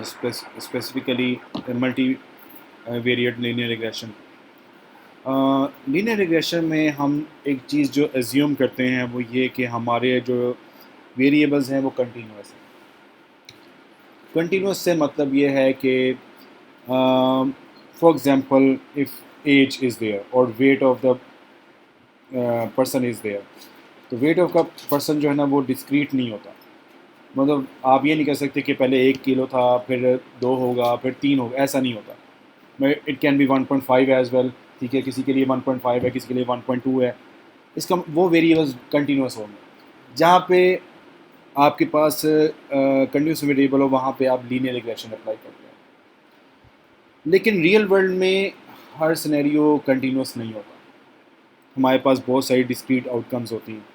specifically multivariate linear regression. Linear regression में हम एक चीज़ जो एज्यूम करते हैं वो ये कि हमारे जो वेरिएबल्स हैं वो कंटिन्यूस हैं. कंटिन्यूस से मतलब ये है कि for example if age is there और weight of the person is there, तो वेट ऑफ का पर्सन जो है ना वो डिस्क्रीट नहीं होता. मतलब आप ये नहीं कह सकते कि पहले 1 किलो था फिर 2 होगा फिर 3 होगा, ऐसा नहीं होता. It can be 1.5 as well. ठीक है, किसी के लिए 1.5 है, किसी के लिए 1.2 है. इसका वो वेरिएबल्स कंटिन्यूस होंगे. जहाँ पे आपके पास कंटिन्यूस वेरिएबल हो वहाँ पे आप लीनियर रिग्रेशन अप्लाई करते हैं. लेकिन रियल वर्ल्ड में हर सिनेरियो कंटिन्यूस नहीं होता. हमारे पास बहुत सारी डिस्क्रीट आउटकम्स होती हैं.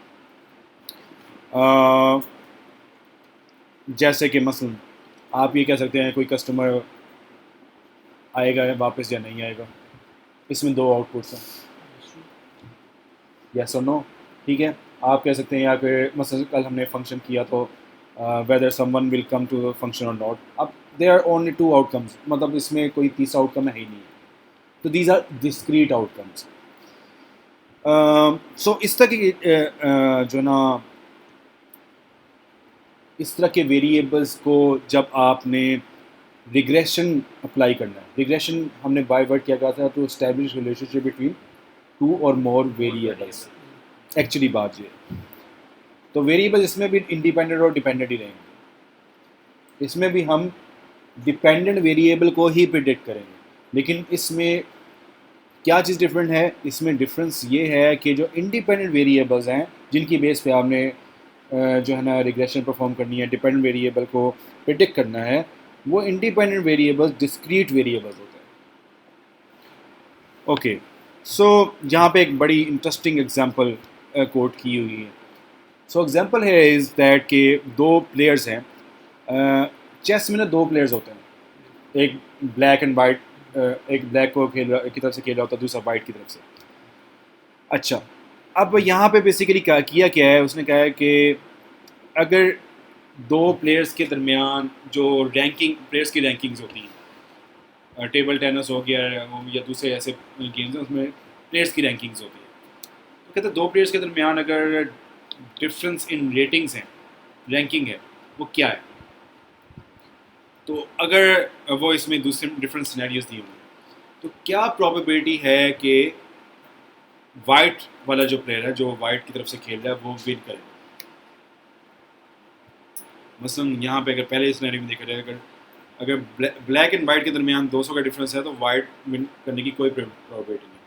जैसे कि मसलन आप ये कह सकते हैं कोई कस्टमर आएगा वापस या नहीं आएगा. इसमें 2 आउटपुट्स हैं, यस और नो. ठीक है, आप कह सकते हैं या फिर मसलन कल हमने फंक्शन किया तो whether someone will come to the function or not. अब देयर आर ओनली 2 आउटकम्स, मतलब इसमें कोई तीसरा आउटकम है ही नहीं. तो these are discrete outcomes. So इस तरह की जो ना इस तरह के वेरिएबल्स को जब आपने रिग्रेशन अप्लाई करना है, रिग्रेशन हमने बाय वर्ड क्या कहा था, टू एस्टैब्लिश रिलेशनशिप बिटवीन 2 और मोर वेरिएबल्स. एक्चुअली बात ये, तो वेरिएबल इसमें भी इंडिपेंडेंट और डिपेंडेंट ही रहेंगे. इसमें भी हम डिपेंडेंट वेरिएबल को ही प्रिडिक्ट करेंगे. लेकिन इसमें क्या चीज़ डिफरेंट है, इसमें डिफरेंस ये है कि जो इंडिपेंडेंट वेरिएबल्स हैं जिनकी बेस पे आपने जो है ना रिग्रेशन परफॉर्म करनी है, डिपेंडेंट वेरिएबल को प्रिडिक्ट करना है, वो इंडिपेंडेंट वेरिएबल्स डिस्क्रीट वेरिएबल्स होते हैं. ओके, सो यहाँ पे एक बड़ी इंटरेस्टिंग एग्जांपल कोट की हुई है. सो एग्जांपल है इज़ दैट के 2 प्लेयर्स हैं. चेस में ना 2 प्लेयर्स होते हैं. एक ब्लैक एंड वाइट, एक ब्लैक को की तरफ से खेल रहा होता है, दूसरा वाइट की तरफ से. अच्छा, अब यहाँ पे बेसिकली किया क्या है, उसने कहा है कि अगर 2 प्लेयर्स के दरमियान जो रैंकिंग प्लेयर्स की रैंकिंग्स होती हैं, टेबल टेनिस हो गया या दूसरे ऐसे गेम्स हैं उसमें प्लेयर्स की रैंकिंग्स होती है. तो कहते हैं 2 प्लेयर्स के दरमियान अगर डिफरेंस इन रेटिंग्स हैं, रैंकिंग है, वो क्या है. तो अगर वो इसमें दूसरे डिफरेंट सिनेरियोज दिए हुए हैं, तो क्या प्रोबेबिलिटी है कि वाइट वाला जो प्लेयर है जो वाइट की तरफ से खेल रहा है वो विन करे. मसलन यहाँ पे अगर पहले सिनेरियो में देखा जाए, अगर ब्लैक एंड वाइट के दरमियान 200 का डिफरेंस है तो वाइट विन करने की कोई प्रोबेबिलिटी नहीं.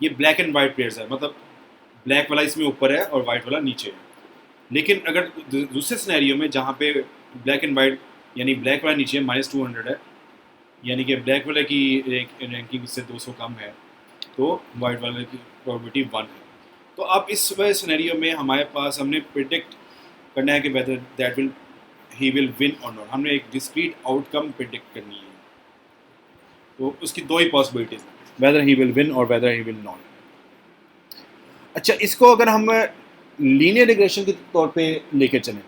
ये ब्लैक एंड वाइट प्लेयर्स है, मतलब ब्लैक वाला इसमें ऊपर है और वाइट वाला नीचे है. लेकिन अगर दूसरे सिनेरियो में जहाँ पे ब्लैक एंड वाइट यानी ब्लैक वाला नीचे -200 है, यानी कि ब्लैक वाले की रैंकिंग से 200 कम है, तो वाइट वाले की प्रोबेबिलिटी 1 है. तो अब इस सिनेरियो में हमारे पास हमने प्रिडिक्ट करना है कि whether that will he will win और नॉट. हमने एक डिस्क्रीट आउटकम प्रिडिक्ट करनी है. तो उसकी 2 ही possibilities, whether he will win और वेदर ही विल नॉट. अच्छा, इसको अगर हम लीनियर रिग्रेशन के तौर पे लेके चलें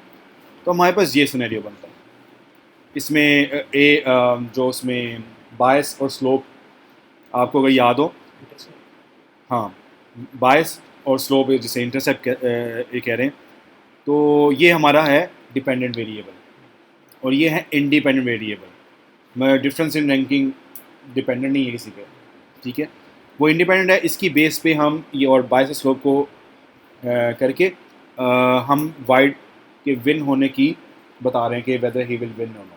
तो हमारे पास ये सिनेरियो बनता है. इसमें जो उसमें बायस और स्लोप आपको अगर याद हो, हाँ, बायस और स्लोप जिसे इंटरसेप्ट ये कह रहे हैं, तो ये हमारा है डिपेंडेंट वेरिएबल और ये है independent variable. Difference in ranking dependent नहीं है किसी पे. ठीक है, वो इंडिपेंडेंट है. इसकी बेस पे हम ये और बायस और स्लोप को करके हम वाइट के विन होने की बता रहे हैं कि वेदर ही विल विन और नॉट.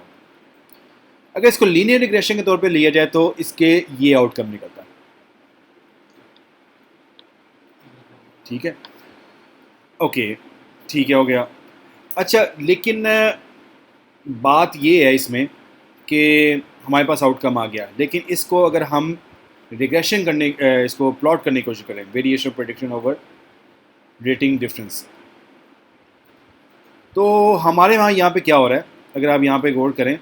अगर इसको लीनियर रिग्रेशन के तौर पे लिया जाए तो इसके ये आउटकम निकलता है. ठीक है, ओके, ठीक है, हो गया. अच्छा, लेकिन बात ये है इसमें कि हमारे पास आउटकम आ गया, लेकिन इसको अगर हम रिग्रेशन करने इसको प्लॉट करने की कोशिश करें, variation prediction over rating difference, तो हमारे वहाँ यहाँ पे क्या हो रहा है, अगर आप यहाँ पे गौर करें,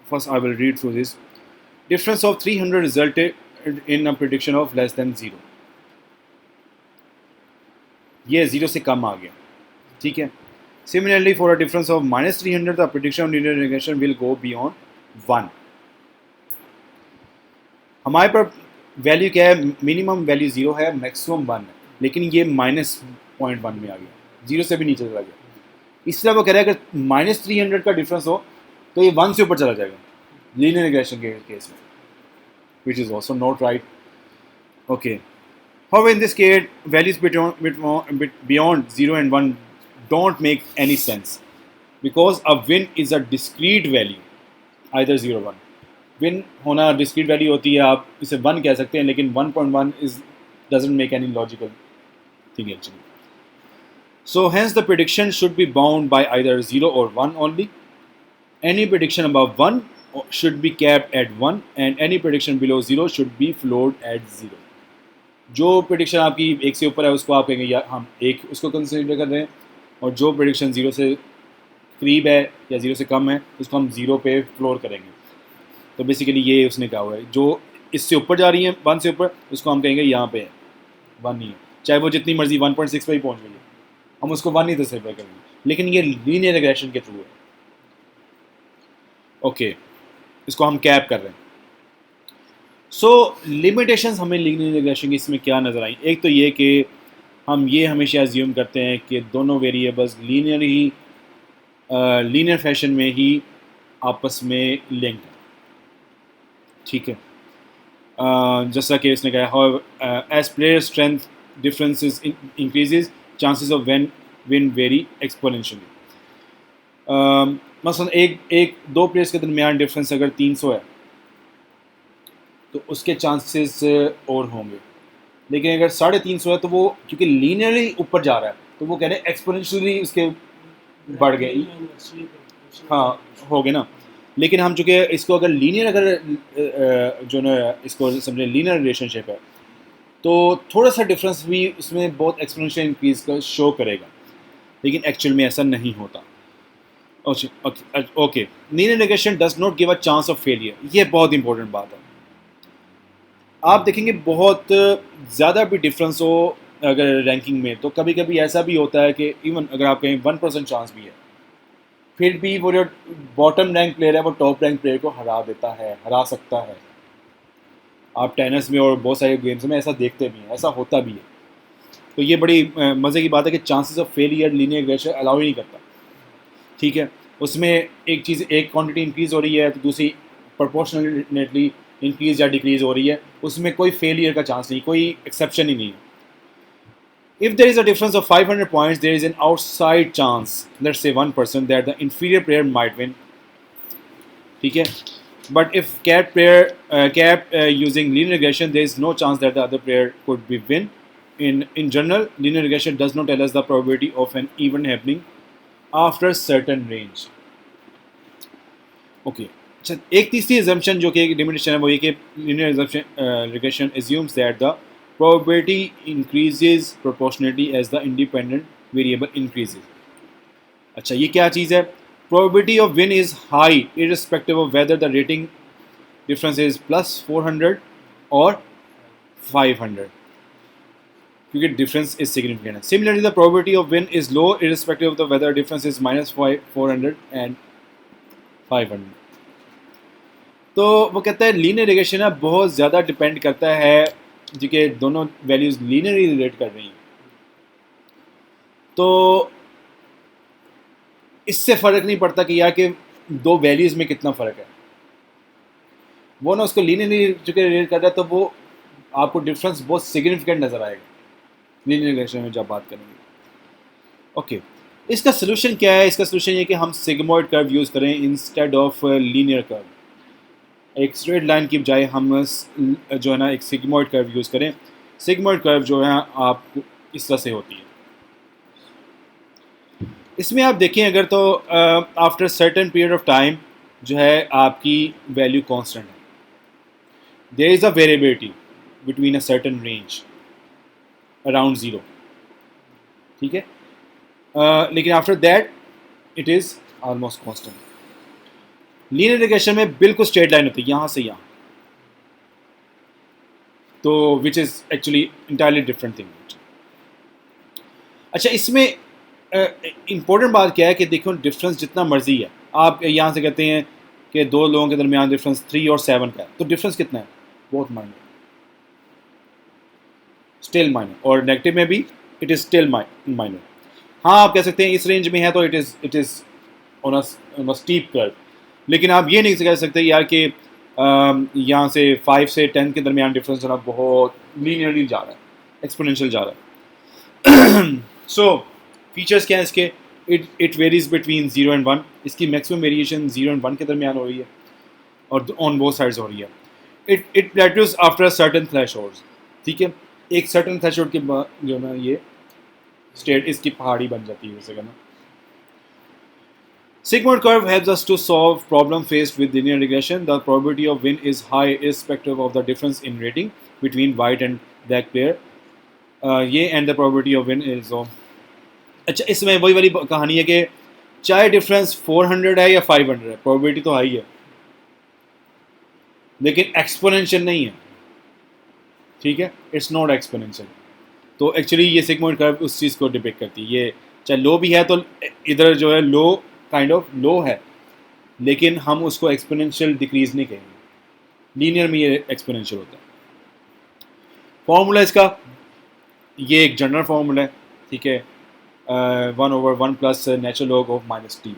first I will read through this. Difference of 300 resulted in a prediction of less than 0. ये 0 से कम आ गया. ठीक है, Similarly, for a difference of -300, the prediction of linear regression will go beyond 1. हमारे पर वैल्यू क्या है, मिनिमम वैल्यू 0 है, मैक्सिमम 1 है, लेकिन ये -0.1 में आ गया, 0 से भी नीचे चला गया। इसलिए वो कह रहा है अगर -300 का डिफरेंस हो तो ये 1 से ऊपर चला जाएगा लीनियर रिग्रेशन के केस में, which is also not right. Okay, however in this case values beyond 0 and 1 don't make any sense because a win is a discrete value, either 0 or 1. Win होना डिस्क्रीट वैल्यू होती है, आप इसे 1 कह सकते हैं, लेकिन 1.1 is doesn't make any logical thing actually. So hence the prediction should be bound by either 0 or 1 only. Any prediction above 1 should be capped at 1 and any prediction below 0 should be floored at 0. जो prediction आपकी 1 से ऊपर है उसको आप कहेंगे या हम 1 उसको कंसिडर कर रहे हैं, और जो प्रिडिक्शन 0 से करीब है या 0 से कम है उसको हम 0 पे फ्लोर करेंगे. तो बेसिकली ये उसने कहा हुआ है, जो इससे ऊपर जा रही है 1 से ऊपर उसको हम कहेंगे यहाँ पे है 1 नहीं है, चाहे वो जितनी मर्जी 1.6 पे ही पहुँच गई है, हम उसको 1 नहीं तस्वीर करेंगे, लेकिन ये लीनियर रिग्रेशन के थ्रू है. ओके, इसको हम कैप कर रहे हैं. सो लिमिटेशंस हमें लीनियर रिग्रेशन की इसमें क्या नज़र आई. एक तो ये कि हम ये हमेशा अज्यूम करते हैं कि दोनों वेरिएबल्स लीनियर फैशन में ही आपस में लिंक है. ठीक है, जैसा कि इसने कहा how as player strength differences increases chances of win very exponentially. मसलन एक दो प्लेयर्स के दरमियान डिफरेंस अगर 300 है तो उसके चांसेस और होंगे, लेकिन अगर 350 है तो वो क्योंकि लीनियरली ऊपर जा रहा है तो वो कह रहे हैं एक्सपोनेंशियली उसके बढ़ गए. हाँ हो गए ना, लेकिन हम चूँकि इसको अगर लीनियर जो ना इसको समझे लीनियर रिलेशनशिप है तो थोड़ा सा डिफरेंस भी उसमें बहुत एक्सपोनेंशियल इंक्रीज का शो करेगा, लेकिन एक्चुअल में ऐसा नहीं होता. Okay, linear regression does not give a chance of failure. ये बहुत इंपॉर्टेंट बात है. आप देखेंगे बहुत ज़्यादा भी डिफरेंस हो अगर रैंकिंग में तो कभी कभी ऐसा भी होता है कि इवन अगर आप कहें 1% चांस भी है फिर भी वो जो बॉटम रैंक प्लेयर है वो टॉप रैंक प्लेयर को हरा सकता है. आप टेनिस में और बहुत सारे गेम्स में ऐसा देखते भी हैं, ऐसा होता भी है. तो ये बड़ी मज़े की बात है कि chances of failure linear regression allow ही नहीं करता. ठीक है, उसमें एक चीज़ एक क्वांटिटी इंक्रीज़ हो रही है तो दूसरी प्रोपोर्शनली इंक्रीज़ या डिक्रीज़ हो रही है, उसमें कोई फेलियर का चांस नहीं, कोई एक्सेप्शन ही नहीं है. If there is a difference of 500 points, there is an outside chance, let's say 1%, that the inferior player might win. ठीक है, but if capped using linear regression, there is no chance that the other player could be win. In general, linear regression does not tell us the probability of an event happening after a certain range. Okay. अच्छा, एक तीसरी assumption जो कि limitation है वो ये कि linear regression assumes that the probability increases proportionally as the independent variable increases. अच्छा, ये क्या चीज़ है? Probability of win is high irrespective of whether the rating difference is plus 400 or 500 क्योंकि difference is significant. Similarly, the probability of win is low irrespective of the whether difference is minus 400 and 500. तो वो कहता है linear regression है बहुत ज़्यादा depend करता है जो कि दोनों वैल्यूज़ लीनियरली रिलेट कर रही हैं. तो इससे फ़र्क नहीं पड़ता कि यार कि दो वैल्यूज़ में कितना फ़र्क है, वो ना उसको लीनियरली जो कि रिलेट कर रहा है तो वो आपको डिफरेंस बहुत सिग्निफिकेंट नज़र आएगा लीनियर रिग्रेशन में जब बात करेंगे. ओके, इसका सोल्यूशन क्या है? इसका सोल्यूशन ये कि हम सिग्मॉइड कर्व यूज़ करें इंस्टेड ऑफ लीनियर कर्व. एक स्ट्रेट लाइन की बजाय हम जो है ना एक सिग्मॉइड कर्व यूज़ करें. सिग्मॉइड कर्व जो है आप इस तरह से होती है. इसमें आप देखें अगर तो after certain period of time जो है आपकी वैल्यू कांस्टेंट है. There is a variability between a certain range around 0. ठीक है, लेकिन after that it is almost constant. Linear regression में बिल्कुल स्ट्रेट लाइन होती है यहाँ से यहाँ, तो which is actually entirely different thing. अच्छा, इसमें इम्पोर्टेंट बात क्या है कि देखो डिफरेंस जितना मर्जी है, आप यहाँ से कहते हैं कि दो लोगों के दरमियान डिफरेंस 3 और 7 का है, तो डिफरेंस कितना है? बहुत माइनर, स्टिल माइनर, और नेगेटिव में भी इट इज़ स्टिल माइनर। हाँ, आप कह सकते हैं इस रेंज में है तो it is on a steep curve, लेकिन आप ये नहीं कह सकते यार कि यहाँ से 5 से 10 के दरमियान डिफरेंस जो है बहुत लीनियरली जा रहा है, एक्सपोनेंशियल जा रहा है। सो फीचर्स क्या है इसके? इट वेरीज बिटवीन 0 एंड 1, इसकी मैक्सिमम वेरिएशन 0 एंड 1 के दरमियान हो रही है और ऑन बोथ साइड्स हो रही है। It plateaus after certain thresholds, ठीक है, एक सर्टन थ्रेशोल्ड के बाद जो है ना ये स्टेट इसकी पहाड़ी बन जाती है वैसे कहना। Sigmoid curve helps us to solve problem faced with linear regression. The probability of win is high irrespective of the difference in rating between white and black player. ये and the probability of win is अच्छा, इसमें वही वाली कहानी है कि चाहे difference 400 है या 500 है, प्रोबेबिलिटी तो हाई है, लेकिन एक्सपोनेंशियल नहीं है, ठीक है, इट्स नॉट एक्सपोनेंशियल। तो एक्चुअली ये सिग्मोइड कर्व उस चीज़ को डिपिक्ट करती है। ये चाहे लो भी है तो इधर जो है लो काइंड ऑफ लो है, लेकिन हम उसको एक्सपोनेंशियल डिक्रीज नहीं कहेंगे, लीनियर में ये एक्सपोनेंशियल होता है। फॉर्मूला इसका ये एक जनरल फॉर्मूला है, ठीक है, 1/1 plus natural log of -t।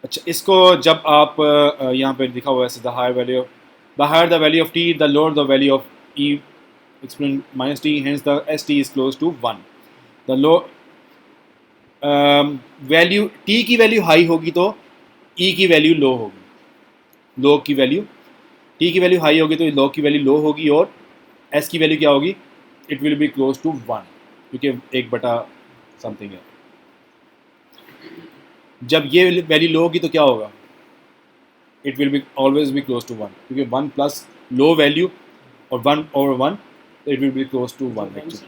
अच्छा, इसको जब आप यहाँ पे लिखा हुआ है the higher the value of t the lower the value of e exponent -t, hence the st is close to 1। The low value t की वैल्यू हाई होगी तो e की वैल्यू लो होगी, log की वैल्यू t की value high होगी तो log की वैल्यू लो होगी, और s की वैल्यू क्या होगी? It will be close to 1, क्योंकि 1/समथिंग है। जब ये वैल्यू लो होगी तो क्या होगा? It will be always be close to 1, क्योंकि 1 प्लस लो वैल्यू और 1/1, it will be close to 1 actually.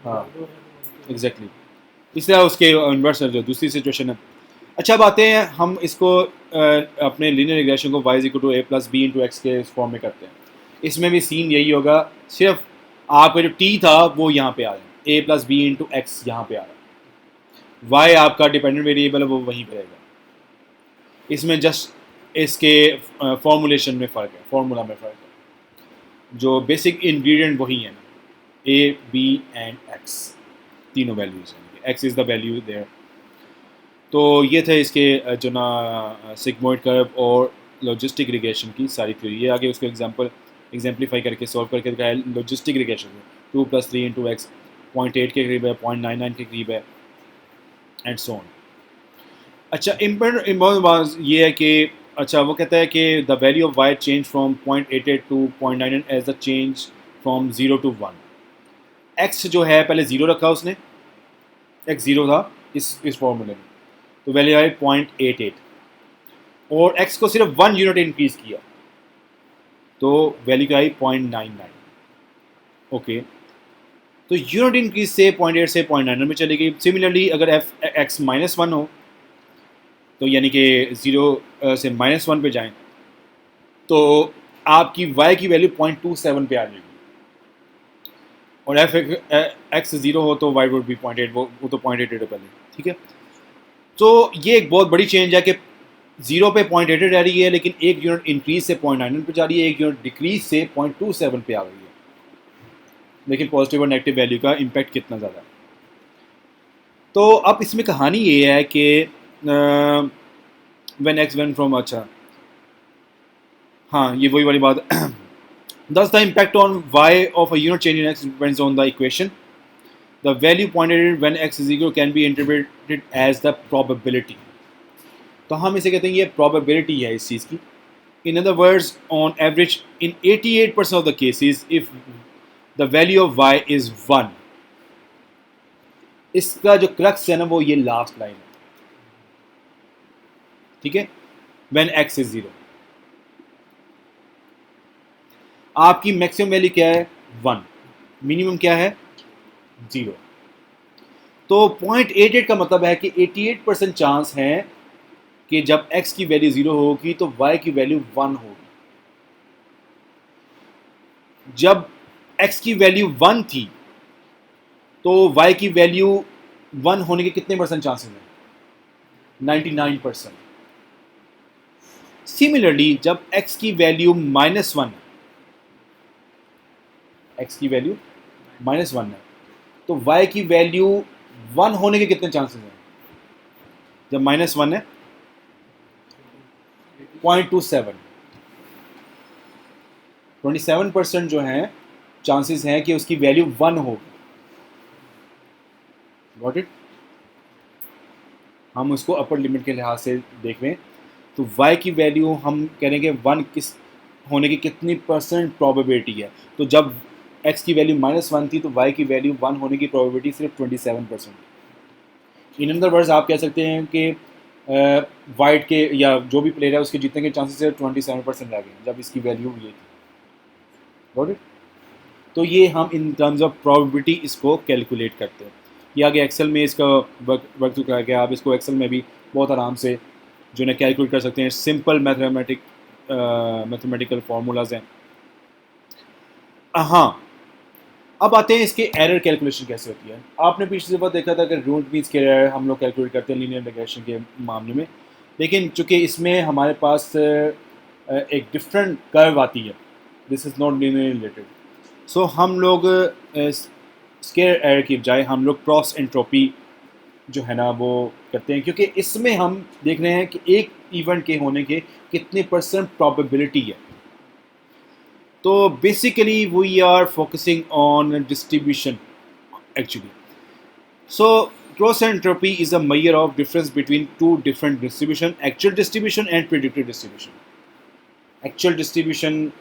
हाँ, एग्जैक्टली, इस तरह उसके इन्वर्स जो दूसरी सिचुएशन है। अच्छा, अब आते हैं हम इसको अपने लीनियर रिग्रेशन को y = a + b × x के इस फॉर्म में करते हैं। इसमें भी सीन यही होगा, सिर्फ आपका जो t था वो यहाँ पे आ रहा है, a + b × x यहाँ पे आ रहा है, y आपका डिपेंडेंट वेरिएबल है वो वहीं पे रहेगा। इसमें जस्ट इसके फॉर्मूलेशन में फ़र्क है, फॉर्मूला में फ़र्क है, जो बेसिक इंग्रेडिएंट वही है, a b एंड x, तीनों वैल्यूज हैं, x is the value there. तो ये थे इसके जो ना सिग्मोइड कर्व और लॉजिस्टिक रिग्रेशन की सारी थ्योरी। ये आगे उसको एग्जाम्पलीफाई करके सॉल्व करके दिखाया। लॉजिस्टिक रिग्रेशन 2 + 3 × x 0.8 के करीब है, 0.99 के करीब है, एंड सो ऑन। अच्छा, इम्पोर्टेंट बात ये है कि अच्छा वो कहता है कि the value of y change from 0.88 to 0.99 as the change from 0 to 1। x जो है पहले 0 रखा उसने, x 0 था इस फॉर्मूले में, तो वैल्यू आई 0.88, और x को सिर्फ 1 यूनिट इंक्रीज किया तो वैल्यू क्या आई 0.99। ओके, तो यूनिट इंक्रीज से 0.8 से 0.99 में चली गई। सिमिलरली अगर x -1 हो, तो यानी कि 0 से -1 पे जाएं, तो आपकी y की वैल्यू 0.27 पे आ जाएगी, और x 0 हो तो y वुड बी 0.8, वो तो 0.88 है पहले, ठीक है। तो ये एक बहुत बड़ी चेंज है कि 0 पे 0.88 रह रही है, लेकिन एक यूनिट इंक्रीज से 0.99 पे जा रही है, एक यूनिट डिक्रीज से 0.27 पे आ रही है। लेकिन पॉजिटिव और नेगेटिव वैल्यू का इम्पैक्ट कितना ज़्यादा है। तो अब इसमें कहानी ये है कि व्हेन x वेंट फ्रॉम, अच्छा हाँ, ये वही वाली बात। Thus the impact on y of a unit change in x depends on the equation. The value pointed when x is equal can be interpreted as the probability. तो हम इसे कहते हैं ये probability है इस चीज़ की। In other words, on average, in 88% of the cases, if the value of y is 1, इसका जो क्रक्स है ना वो ये लास्ट लाइन है, ठीक है, when x is 0, आपकी मैक्सिमम वैल्यू क्या है 1, मिनिमम क्या है 0। तो 0.88 का मतलब है कि 88% चांस है कि जब x की वैल्यू 0 होगी तो y की वैल्यू 1 होगी। जब x की वैल्यू 1 थी तो y की वैल्यू 1 होने के कितने परसेंट चांसेस हैं? 99%। सिमिलरली जब x की वैल्यू -1 है, x की वैल्यू -1 है, तो y की वैल्यू 1 होने के कितने चांसेस हैं? जब -1 है 0.27, 27% जो है चांसेस हैं कि उसकी वैल्यू 1 होगी। Got it? हम उसको अपर लिमिट के लिहाज से देख लें तो y की वैल्यू हम करेंगे 1 किस होने की कितनी परसेंट प्रोबेबिलिटी है। तो जब x की वैल्यू -1 थी तो y की वैल्यू 1 होने की प्रोबेबिलिटी सिर्फ 27%। इन अदर वर्ड्स आप कह सकते हैं कि वाइट के या जो भी प्लेयर है उसके जीतने के चांसेस सिर्फ 27% रह गए जब इसकी वैल्यू ये थी। Got it? तो ये हम इन टर्म्स ऑफ प्रोबेबिलिटी इसको कैलकुलेट करते हैं। ये आगे एक्सेल में इसका वर्क चुका है, आप इसको एक्सेल में भी बहुत आराम से जो है कैलकुलेट कर सकते हैं। सिंपल मैथमेटिकल फार्मूलाज हैं। हाँ, अब आते हैं इसके एरर कैलकुलेशन कैसे होती है। आपने पिछली दफ़ा देखा था कि रूट मीन्स के एरर हम लोग कैलकुलेट करते हैं लीनियर रिग्रेशन के मामले में, लेकिन चूंकि इसमें हमारे पास एक डिफरेंट कर्व आती है, this is not linear related, so हम लोग स्केयर एरर की बजाय हम लोग क्रॉस एंट्रोपी जो है ना वो करते हैं, क्योंकि इसमें हम देख रहे हैं कि एक इवेंट के होने के कितने परसेंट प्रोबेबिलिटी है। तो basically we are focusing on distribution actually. So cross entropy is a measure of difference between two different distribution, actual distribution and predicted distribution. Actual distribution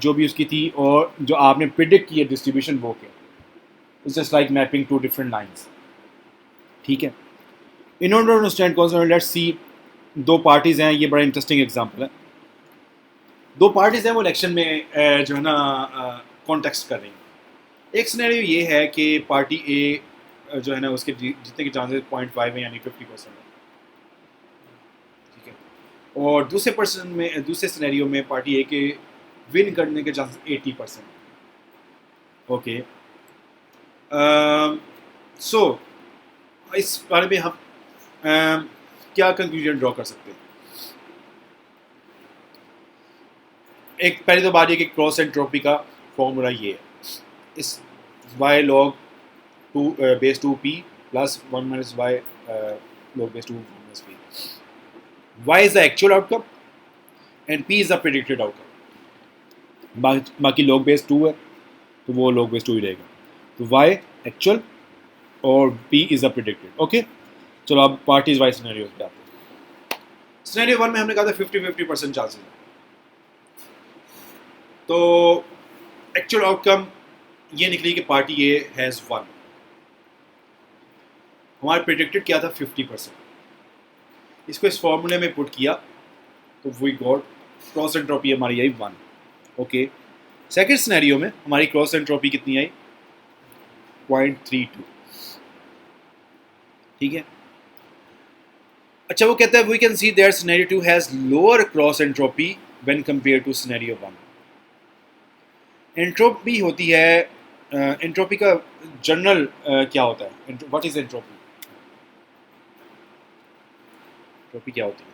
जो भी उसकी थी और जो आपने प्रिडिक्ट किया डिस्ट्रीब्यूशन वो क्या, it's just like mapping to different lines. ठीक है, in order to understand concept let's see दो पार्टीज हैं, ये बड़ा इंटरेस्टिंग एग्जांपल है। दो पार्टीज हैं वो इलेक्शन में जो है ना कॉन्टेक्स्ट कर रही हैं। एक सिनेरियो ये है कि पार्टी ए जो है ना उसके जीतने के चांसेस 0.5 है, यानी 50% है। ठीक है, और दूसरे सिनेरियो में पार्टी ए के विन करने के चांसेस 80%। ओके, सो इस बारे में हम क्या कंक्लूजन ड्रॉ कर सकते हैं? एक पहले तो बात ये कि क्रॉस एंट्रोपी का फॉर्मूला ये है, इस y log 2 base 2p plus 1 minus y log base 2 minus p. y is the actual outcome and p is the predicted outcome. बाकी log base 2 है तो वो log base 2 ही रहेगा। तो y actual और p is the predicted. Okay, चलो अब parties wise scenario पे आते हैं। सिनेरियो 1 में हमने कहा था 50-50% चांसेस है, तो एक्चुअल आउटकम ये निकली कि पार्टी ए हैज़ वन। हमारा प्रेडिक्टेड क्या था 50%। इसको इस फॉर्मूले में पुट किया तो वी गॉट क्रॉस एंट्रोपी हमारी आई 1। ओके, सेकंड सिनेरियो में हमारी क्रॉस एंट्रोपी कितनी आई? 0.32। ठीक है, अच्छा वो कहता है we can see that scenario 2 has lower cross entropy when compare to scenario 1। Entropy होती है, एंट्रोपी का जनरल क्या होता है? What is entropy? एंट्रोपी क्या होती है?